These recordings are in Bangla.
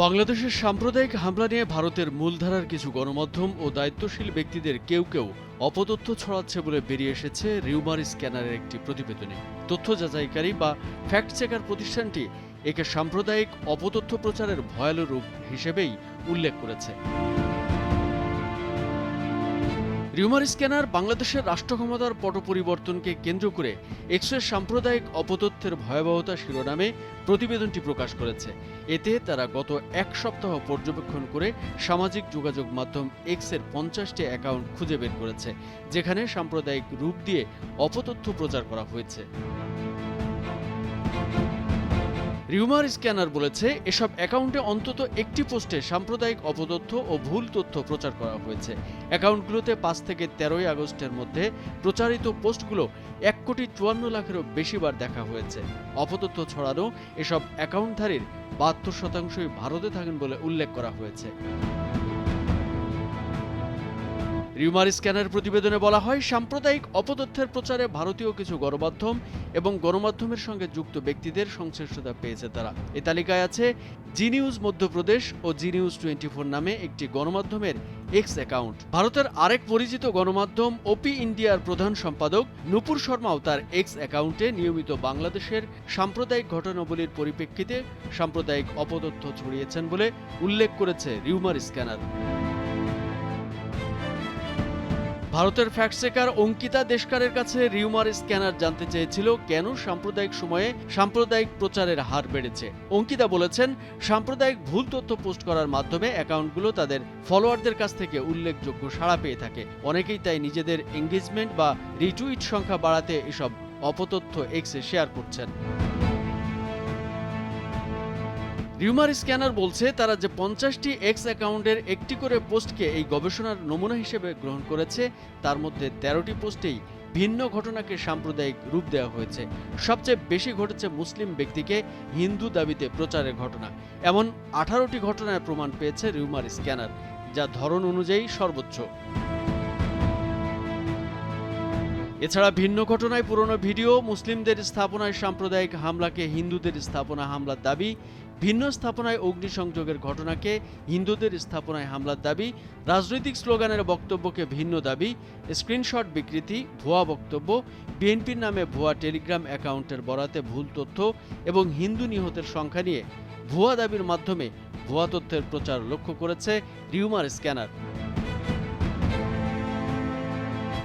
বাংলাদেশের সাম্প্রদায়িক হামলা নিয়ে ভারতের মূলধারার কিছু গণমাধ্যম ও দায়িত্বশীল ব্যক্তিদের কেউ কেউ অপতথ্য ছড়াচ্ছে বলে বেরিয়ে এসেছে রিউমার স্ক্যানারের একটি প্রতিবেদনে। তথ্য যাচাইকারী বা ফ্যাক্ট চেকার প্রতিষ্ঠানটি একে সাম্প্রদায়িক অপতথ্য প্রচারের ভয়াল রূপ হিসেবেই উল্লেখ করেছে। রিউমার স্ক্যানার বাংলাদেশের রাষ্ট্র ক্ষমতার পট পরিবর্তনকে কেন্দ্র করে এক্সের সাম্প্রদায়িক অপতথ্যের ভয়াবহতা শিরোনামে প্রতিবেদনটি প্রকাশ করেছে। এতে তারা গত এক সপ্তাহ পর্যবেক্ষণ করে সামাজিক যোগাযোগ মাধ্যম এক্সের 50টি অ্যাকাউন্ট খুঁজে বের করেছে, যেখানে সাম্প্রদায়িক রূপ দিয়ে অপতথ্য প্রচার করা হয়েছে। রিউমার স্ক্যানার বলেছে, এসব অ্যাকাউন্টে অন্তত একটি পোস্টে সাম্প্রদায়িক অপতথ্য ও ভুল তথ্য প্রচার করা হয়েছে। অ্যাকাউন্টগুলোতে 5 থেকে 13 আগস্টের মধ্যে প্রচারিত পোস্টগুলো 1,54,00,000-এরও বেশি বার দেখা হয়েছে। অপতথ্য ছড়ানো এসব অ্যাকাউন্টধারীর 72%ই ভারতে থাকেন বলে উল্লেখ করা হয়েছে। রিউমার স্ক্যানার প্রতিবেদনে বলা হয়, সাম্প্রদায়িক অপতথ্যের প্রচারে ভারতীয় কিছু গণমাধ্যম এবং গণমাধ্যমের সঙ্গে যুক্ত ব্যক্তিদের সংশ্লিষ্টতা পেয়েছে তারা। এ তালিকায় আছে জি নিউজ মধ্যপ্রদেশ ও জি নিউজ 24 নামে একটি গণমাধ্যমের এক্স অ্যাকাউন্ট। ভারতের আরেক পরিচিত গণমাধ্যম ওপি ইন্ডিয়ার প্রধান সম্পাদক নূপুর শর্মাও তার এক্স অ্যাকাউন্টে নিয়মিত বাংলাদেশের সাম্প্রদায়িক ঘটনাবলীর পরিপ্রেক্ষিতে সাম্প্রদায়িক অপতথ্য ছড়িয়েছেন বলে উল্লেখ করেছে রিউমার স্ক্যানার। ভারতের ফ্যাক্ট চেকার অঙ্কিতা দেশকারের কাছে রিউমার স্ক্যানার জানতে চেয়েছিল কেন সাম্প্রদায়িক সময়ে সাম্প্রদায়িক প্রচারের হার বেড়েছে। অঙ্কিতা বলেছেন, সাম্প্রদায়িক ভুল তথ্য পোস্ট করার মাধ্যমে অ্যাকাউন্টগুলো তাদের ফলোয়ারদের কাছ থেকে উল্লেখযোগ্য সাড়া পেয়ে থাকে। অনেকেই তাই নিজেদের এঙ্গেজমেন্ট বা রিটুইট সংখ্যা বাড়াতে এসব অপতথ্য এক্সে শেয়ার করছেন। রিউমার স্ক্যানার বলছে, তারা যে 50টি এক্স অ্যাকাউন্টের একটি করে পোস্টকে এই গবেষণার নমুনা হিসেবে গ্রহণ করেছে, তার মধ্যে 13টি পোস্টেই ভিন্ন ঘটনাকে সাম্প্রদায়িক রূপ দেওয়া হয়েছে। সবচেয়ে বেশি ঘটেছে মুসলিম ব্যক্তিকে হিন্দু দাবিতে প্রচারের ঘটনা। এমন 18টি ঘটনায় প্রমাণ পেয়েছে রিউমার স্ক্যানার, যা ধরন অনুযায়ী সর্বোচ্চ। এছাড়া ভিন্ন ঘটনায় পুরনো ভিডিও, মুসলিমদের স্থাপনায় সাম্প্রদায়িক হামলাকে হিন্দুদের স্থাপনা হামলার দাবি, ভিন্ন স্থাপনায় অগ্নিসংযোগের ঘটনাকে হিন্দুদের স্থাপনায় হামলার দাবি, রাজনৈতিক স্লোগানের বক্তব্যকে ভিন্ন দাবি, স্ক্রিনশট বিকৃতি, ভুয়া বক্তব্য, বিএনপির নামে ভুয়া টেলিগ্রাম অ্যাকাউন্টের বরাতে ভুল তথ্য এবং হিন্দু নিহতের সংখ্যা নিয়ে ভুয়া দাবির মাধ্যমে ভুয়া তথ্যের প্রচার লক্ষ্য করেছে রিউমার স্ক্যানার।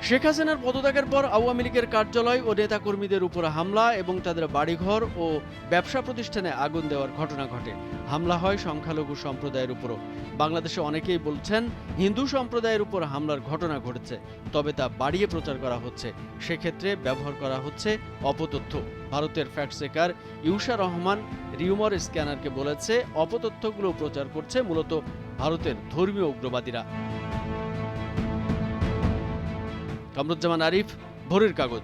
শেখ হাসিনার পদত্যাগের পর আওয়ামী লীগের কার্যালয় ও নেতাকর্মীদের উপর হামলা এবং তাদের বাড়িঘর ও ব্যবসা প্রতিষ্ঠানে আগুন দেওয়ার ঘটনা ঘটে। হামলা হয় সংখ্যালঘু সম্প্রদায়ের উপরও। বাংলাদেশে অনেকেই বলছেন হিন্দু সম্প্রদায়ের উপর হামলার ঘটনা ঘটেছে, তবে তা বাড়িয়ে প্রচার করা হচ্ছে। সেক্ষেত্রে ব্যবহার করা হচ্ছে অপতথ্য। ভারতের fact checker Yusha Rahman rumour স্ক্যানারকে বলেছে, অপতথ্যগুলো প্রচার করছে মূলত ভারতের ধর্মীয় উগ্রবাদীরা। কামরুজ্জামান আরিফ, ভোরের কাগজ।